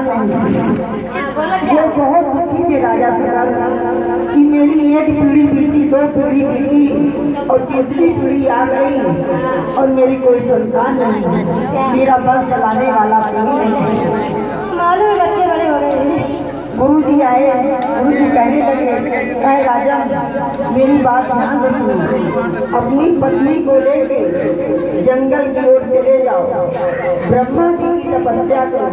संतान नहीं। ये बहुत दुखी थे राजा सदर कि मेरी एक पीढ़ी बीती, दो पीढ़ी बीती और तीसरी पीढ़ी आ गई और मेरी कोई संतान नहीं, मेरा वंश चलाने वाला कोई नहीं। मालूम है बच्चे बड़े हो गए। गुरु जी आए, गुरु जी कहने लगे, कहे राजा मेरी बात ध्यान रखो, अपनी पत्नी को लेके जंगल की ओर चले जाओ, ब्रह्मा जी की तपस्या करो,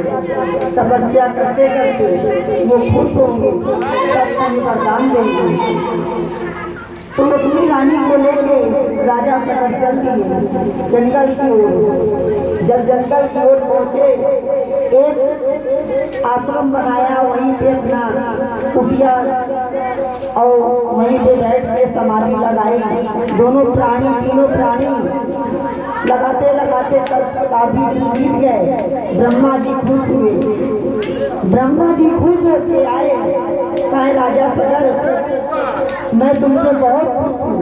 तपस्या करते करते वो खुश होंगे, तब तुम्हें वरदान देंगे। तो अपनी रानी को लेके राजा सदर चल दिए जंगल की ओर। जब जंगल की ओर पहुंचे, एक आश्रम बनाया, वहीं पे अपना कुटिया और वहीं पे बैठ के समाधि लगाई। दोनों प्राणी, तीनों प्राणी लगाते लगाते काफी बीत गए। ब्रह्मा जी खुश हुए, ब्रह्मा जी खुश होके आए, कहे राजा सदर मैं तुमसे बहुत खुश हूँ,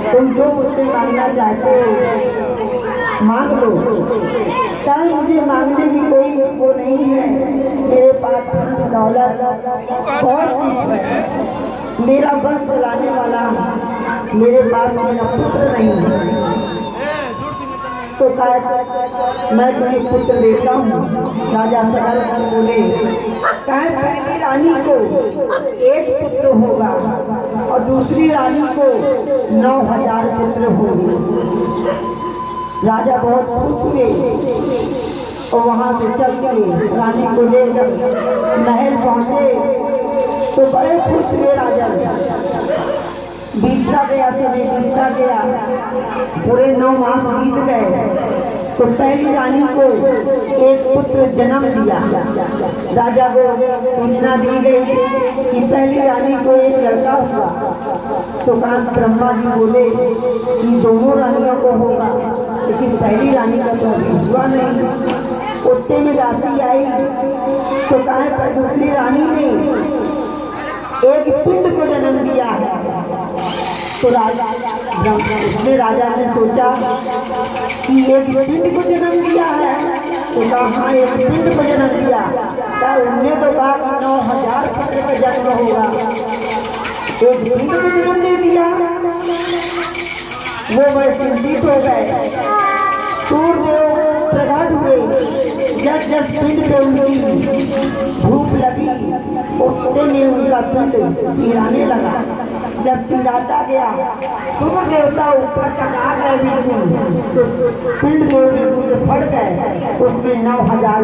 तुम जो मुझसे मांगना चाहते हो मांग लो। चाहे मुझे मांगने की कोई वो नहीं है, मेरे पास दौलत बहुत कुछ है, मेरा वंश चलाने वाला मेरे पास मेरा पुत्र नहीं है। तो मैं तुम्हें पुत्र देता हूँ। राजा सदर बोले, पहली रानी को एक पुत्र होगा और दूसरी रानी को 9,000 पुत्र होंगे। राजा बहुत खुश हुए और वहाँ से चल के रानी को ले जब महल पहुँचे तो बड़े खुश हुए राजा। बीतता गया, समय बीतता गया, पूरे 9 मास बीत गए तो पहली रानी को एक पुत्र जन्म दिया। राजा को सूचना दी गई कि पहली रानी को एक लड़का हुआ। तो कहा ब्रह्मा जी बोले कि दोनों रानियों को होगा, लेकिन पहली रानी का तो हुआ नहीं। उतने में राशि आई तो कहा पर दूसरी रानी ने एक पिंड को जन्म दिया है। तो राजा ने सोचा कि एक पिंड को जन्म दिया है, तो कहा हाँ एक पिंड को जन्म दिया। क्या उनने तो कहा 9,000 पुत्र का जन्म होगा, एक पिंड को जन्म दे दिया। वो बड़े चिंतित हो गए, सूर्यदेव प्रकट हुए। जब जब पिंड पे उनकी धूप लगी उतने में उनका पिंड पिराने लगा। जब पिराता गया सूर्य देवता ऊपर तक आ गए, तो पिंड में फट गए, उसमें 9,000